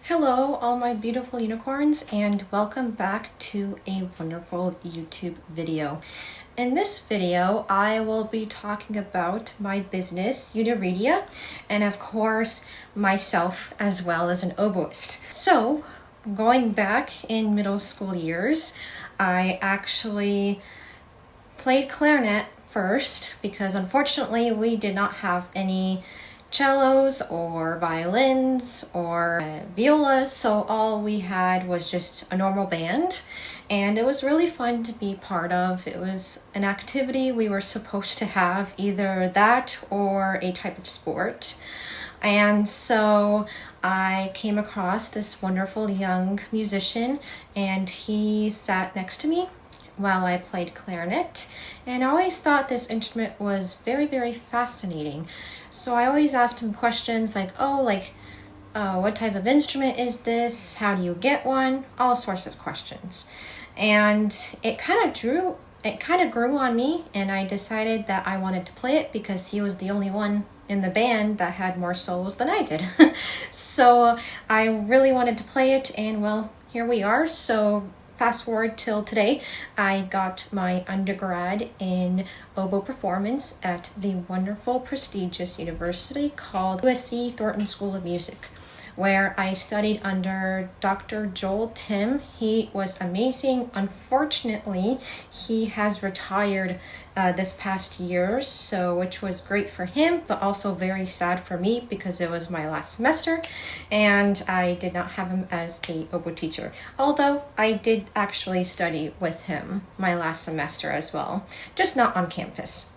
Hello, all my beautiful unicorns, and welcome back to a wonderful YouTube video. In this video, I will be talking about my business, X Uni.ReeDia, and of course, myself as well as an oboist. So, going back in middle school years, I actually played clarinet first because unfortunately we did not have any cellos or violins or violas, so all we had was just a normal band, and it was really fun to be part of. It was an activity we were supposed to have, either that or a type of sport. And so I came across this wonderful young musician, and he sat next to me while I played clarinet, and I always thought this instrument was very, very fascinating. So I always asked him questions like, what type of instrument is this? How do you get one? All sorts of questions. And it kind of grew on me, and I decided that I wanted to play it because he was the only one in the band that had more solos than I did. So I really wanted to play it, and well, here we are. So fast forward till today, I got my undergrad in oboe performance at the wonderful, prestigious university called USC Thornton School of Music, where I studied under Dr. Joel Tim. He was amazing. Unfortunately, he has retired this past year, which was great for him, but also very sad for me because it was my last semester and I did not have him as a oboe teacher. Although I did actually study with him my last semester as well, just not on campus.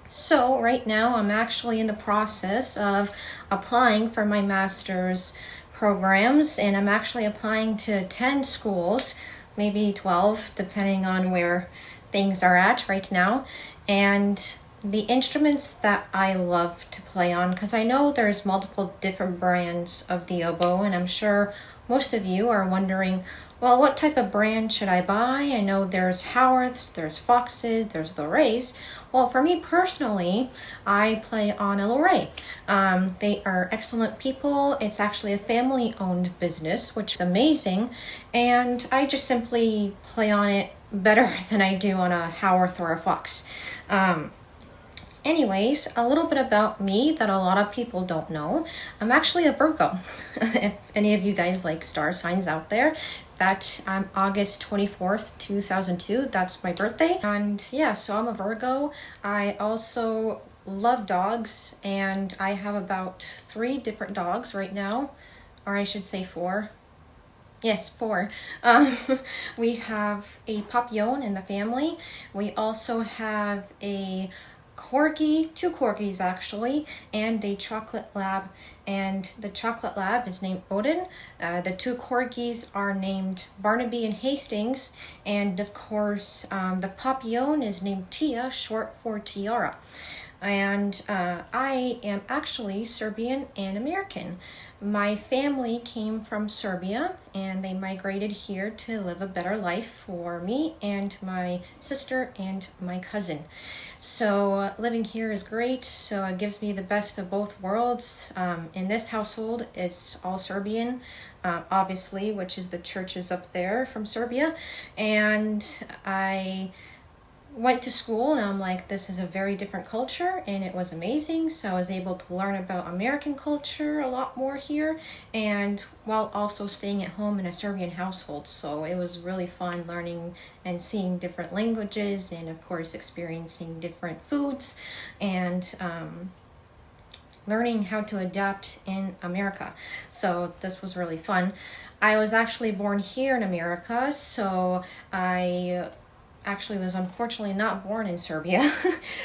So right now I'm actually in the process of applying for my master's programs, and I'm actually applying to 10 schools, maybe 12, depending on where things are at right now. And the instruments that I love to play on, because I know there's multiple different brands of the oboe, and I'm sure most of you are wondering, well, what type of brand should I buy? I know there's Howarths, there's Foxes, there's Lorrays. Well, for me personally, I play on a Loray. They are excellent people. It's actually a family-owned business, which is amazing, and I just simply play on it better than I do on a Howarth or a Fox. Anyways, a little bit about me that a lot of people don't know. I'm actually a Virgo. If any of you guys like star signs out there, that I'm August 24th, 2002. That's my birthday. And yeah, so I'm a Virgo. I also love dogs, and I have about 3 different dogs right now, or I should say 4. Yes, 4. We have a Papillon in the family. We also have a Corgi, 2 Corgis actually, and a Chocolate Lab, and the Chocolate Lab is named Odin. The 2 Corgis are named Barnaby and Hastings, and of course the Papillon is named Tia, short for Tiara. And I am actually Serbian and American. My family came from Serbia, and they migrated here to live a better life for me and my sister and my cousin. So living here is great, so it gives me the best of both worlds. In this household, it's all Serbian, obviously, which is the churches up there from Serbia, and I went to school and I'm like, this is a very different culture, and it was amazing. So I was able to learn about American culture a lot more here, and while also staying at home in a Serbian household. So it was really fun learning and seeing different languages, and of course experiencing different foods, and learning how to adapt in America. So this was really fun. I was actually born here in America, so I actually was unfortunately not born in Serbia.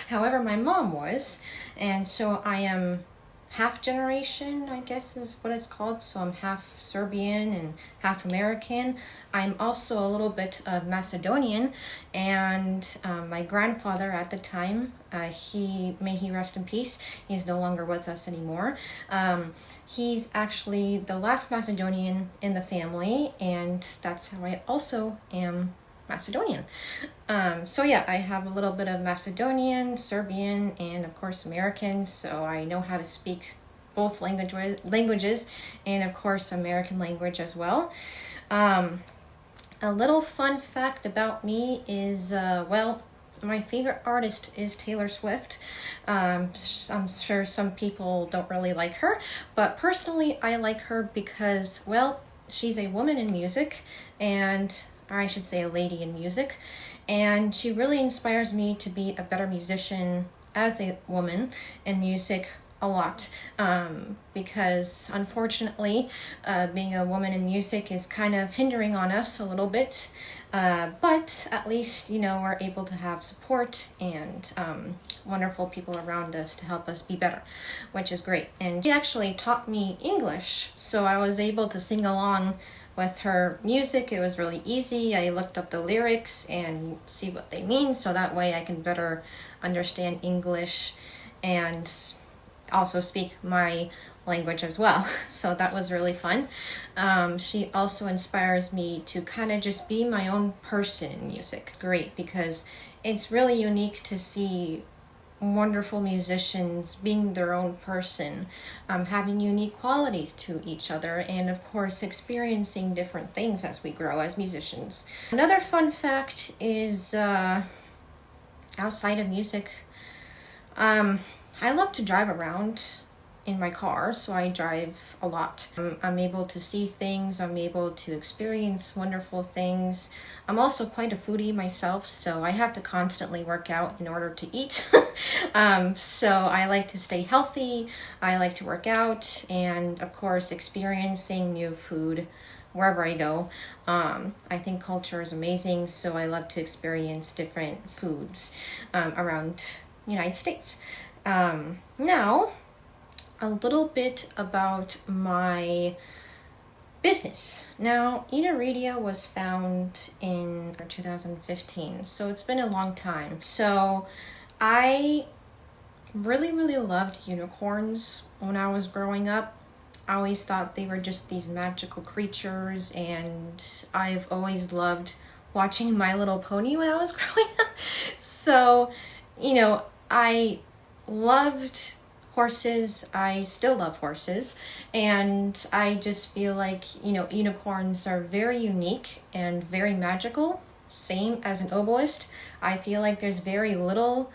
However, my mom was, and so I am half generation, I guess is what it's called. So I'm half Serbian and half American. I'm also a little bit of Macedonian, and my grandfather at the time, may he rest in peace, he's no longer with us anymore. He's actually the last Macedonian in the family, and that's how I also am Macedonian. So yeah, I have a little bit of Macedonian, Serbian, and of course American, so I know how to speak both languages, and of course American language as well. A little fun fact about me is, well, my favorite artist is Taylor Swift. I'm sure some people don't really like her, but personally I like her because, well, she's a woman in music, or I should say a lady in music, and she really inspires me to be a better musician as a woman in music a lot, because unfortunately being a woman in music is kind of hindering on us a little bit, but at least, you know, we're able to have support and wonderful people around us to help us be better, which is great. And she actually taught me English, so I was able to sing along with her music. It was really easy. I looked up the lyrics and see what they mean, so that way I can better understand English and also speak my language as well. So that was really fun. She also inspires me to kind of just be my own person in music. Great, because it's really unique to see wonderful musicians being their own person, having unique qualities to each other, and of course experiencing different things as we grow as musicians. Another fun fact is, outside of music, I love to drive around in my car, so I drive a lot. I'm able to see things, I'm able to experience wonderful things. I'm also quite a foodie myself, so I have to constantly work out in order to eat. So I like to stay healthy, I like to work out, and of course experiencing new food wherever I go. I think culture is amazing, so I love to experience different foods around the United States. Now, a little bit about my business. Now, X was found in 2015, so it's been a long time. So I really loved unicorns when I was growing up. I always thought they were just these magical creatures, and I've always loved watching My Little Pony when I was growing up. So, you know, I loved horses. I still love horses, and I just feel like, you know, unicorns are very unique and very magical. Same as an oboist. I feel like there's very little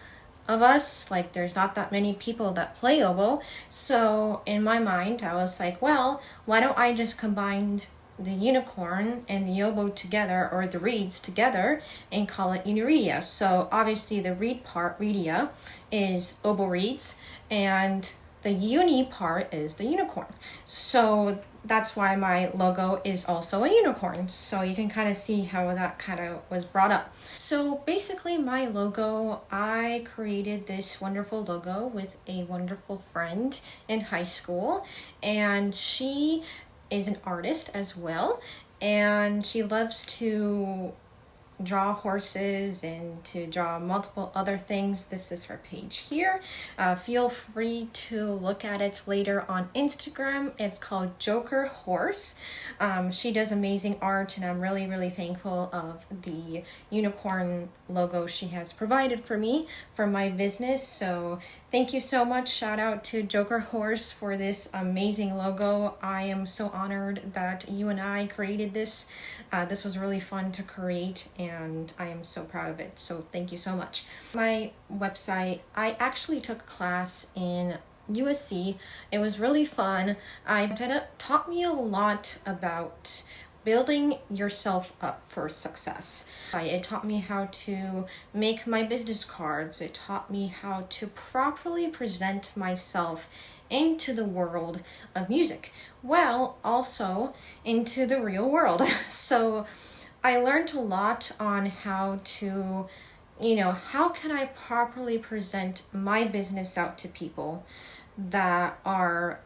of us, like there's not that many people that play oboe. So in my mind I was like, well, why don't I just combine the unicorn and the oboe together, or the reeds together, and call it Uni.ReeDia. So obviously the reed part, ReeDia, is oboe reeds, and the uni part is the unicorn. So that's why my logo is also a unicorn. So you can kind of see how that kind of was brought up. So basically my logo, I created this wonderful logo with a wonderful friend in high school, and she is an artist as well, and she loves to draw horses and to draw multiple other things. This is her page here. Feel free to look at it later on Instagram. It's called Joker Horse. She does amazing art, and I'm really thankful of the unicorn logo she has provided for me for my business. So thank you so much. Shout out to Joker Horse for this amazing logo. I am so honored that you and I created this. This was really fun to create, and I am so proud of it. So thank you so much. My website, I actually took a class in USC. It was really fun. It taught me a lot about building yourself up for success. It taught me how to make my business cards. It taught me how to properly present myself into the world of music, well, also into the real world. So I learned a lot on how to, you know, how can I properly present my business out to people that are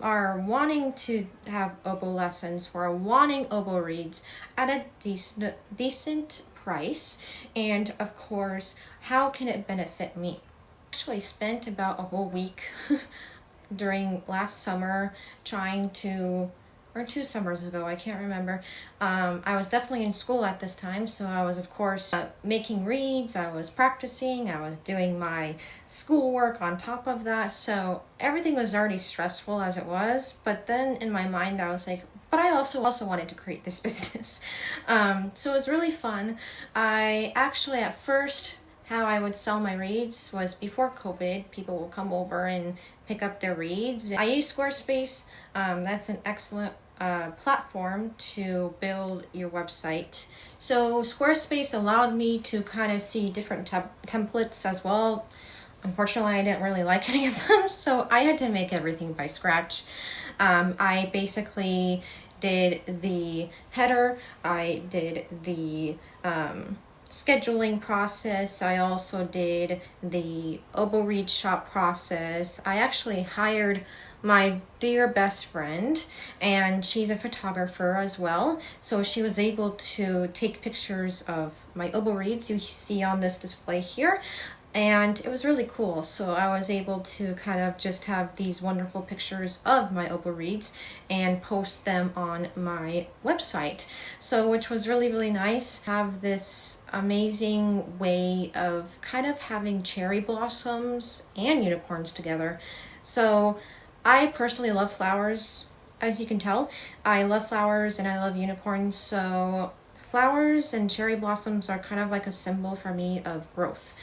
wanting to have oboe lessons, or are wanting oboe reeds at a decent price, and of course, how can it benefit me? Actually spent about a whole week during last summer trying to or 2 summers ago, I can't remember. I was definitely in school at this time, so I was, of course, making reads, I was practicing, I was doing my schoolwork on top of that, so everything was already stressful as it was, but then in my mind I was like, but I also wanted to create this business. So it was really fun. I actually, at first, how I would sell my reads was before COVID. People will come over and pick up their reads. I use Squarespace. That's an excellent platform to build your website. So Squarespace allowed me to kind of see different templates as well. Unfortunately, I didn't really like any of them, so I had to make everything by scratch. I basically did the header, I did the scheduling process. I also did the oboe reed shop process. I actually hired my dear best friend, and she's a photographer as well, so she was able to take pictures of my oboe reeds you see on this display here, and it was really cool. So I was able to kind of just have these wonderful pictures of my oboe reeds and post them on my website, so which was really nice. Have this amazing way of kind of having cherry blossoms and unicorns together. So I personally love flowers, as you can tell. I love flowers and I love unicorns, so flowers and cherry blossoms are kind of like a symbol for me of growth.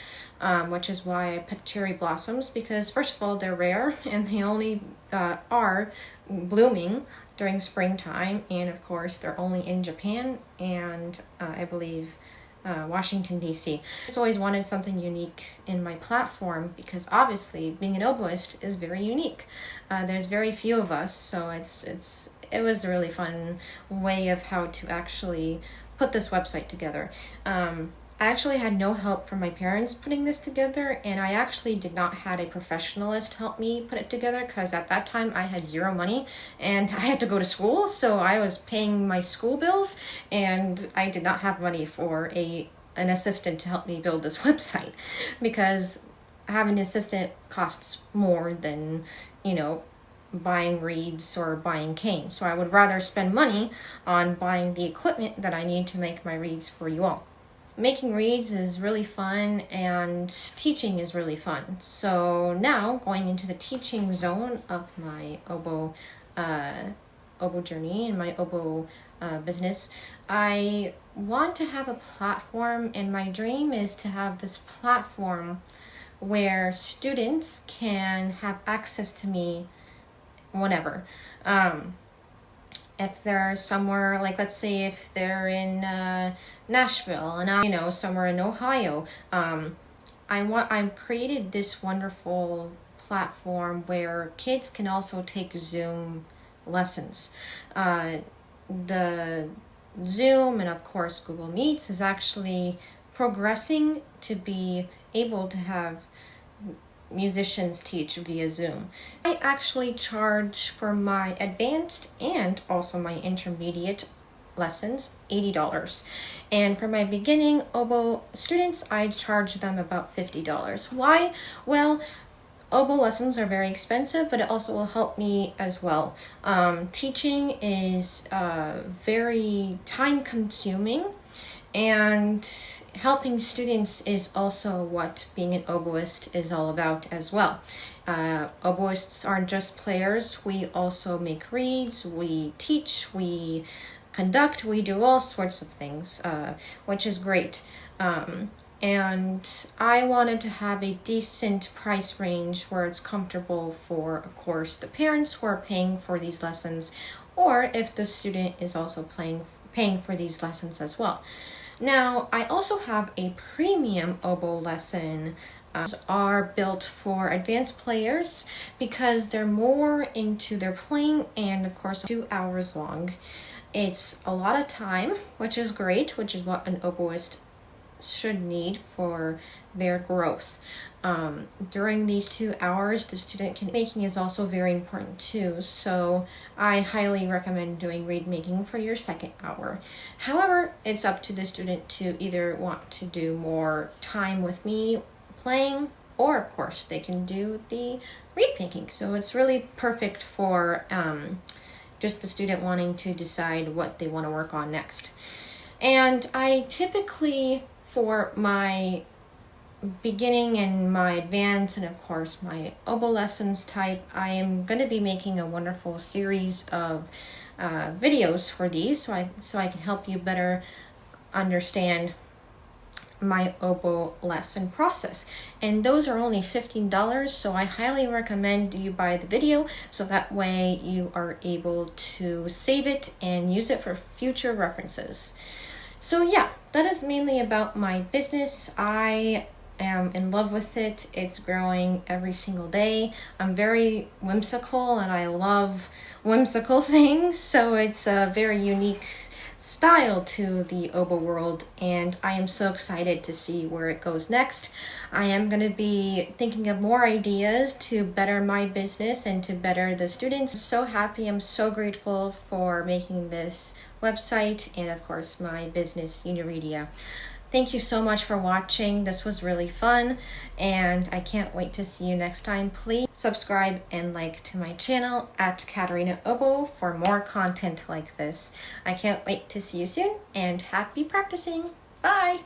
Which is why I picked cherry blossoms, because first of all, they're rare and they only are blooming during springtime, and of course they're only in Japan and I believe Washington DC. I just always wanted something unique in my platform, because obviously being an oboist is very unique. There's very few of us, so it was a really fun way of how to actually put this website together. I actually had no help from my parents putting this together, and I actually did not have a professionalist help me put it together, because at that time I had zero money and I had to go to school, so I was paying my school bills and I did not have money for an assistant to help me build this website, because having an assistant costs more than, buying reeds or buying cane. So I would rather spend money on buying the equipment that I need to make my reeds for you all. Making reeds is really fun and teaching is really fun. So now going into the teaching zone of my oboe journey and my oboe business, I want to have a platform, and my dream is to have this platform where students can have access to me whenever. If they're somewhere, like let's say if they're in Nashville and somewhere in Ohio, I've created this wonderful platform where kids can also take Zoom lessons. The Zoom and of course Google Meets is actually progressing to be able to have musicians teach via Zoom. I actually charge for my advanced and also my intermediate lessons $80, and for my beginning oboe students I charge them about $50. Why? Well, oboe lessons are very expensive, but it also will help me as well. Teaching is very time consuming, and helping students is also what being an oboist is all about as well. Oboists aren't just players. We also make reeds, we teach, we conduct, we do all sorts of things, which is great. And I wanted to have a decent price range where it's comfortable for, of course, the parents who are paying for these lessons, or if the student is also paying for these lessons as well. Now, I also have a premium oboe lesson are built for advanced players, because they're more into their playing, and of course 2 hours long. It's a lot of time, which is great, which is what an oboist should need for their growth. During these 2 hours, the student making is also very important too, so I highly recommend doing reed making for your second hour. However, it's up to the student to either want to do more time with me playing, or of course they can do the reed making. So it's really perfect for just the student wanting to decide what they want to work on next. And I typically, for my beginning and my advanced and of course my oboe lessons type, I am going to be making a wonderful series of videos for these so I can help you better understand my oboe lesson process. And those are only $15, so I highly recommend you buy the video so that way you are able to save it and use it for future references. So yeah, that is mainly about my business. I am in love with it. It's growing every single day. I'm very whimsical and I love whimsical things, so it's a very unique style to the oboe world, and I am so excited to see where it goes next. I am going to be thinking of more ideas to better my business and to better the students. I'm so happy, I'm so grateful for making this website and of course my business, Uni.ReeDia. Thank you so much for watching. This was really fun and I can't wait to see you next time. Please subscribe and like to my channel at Katarina Oboe for more content like this. I can't wait to see you soon and happy practicing. Bye!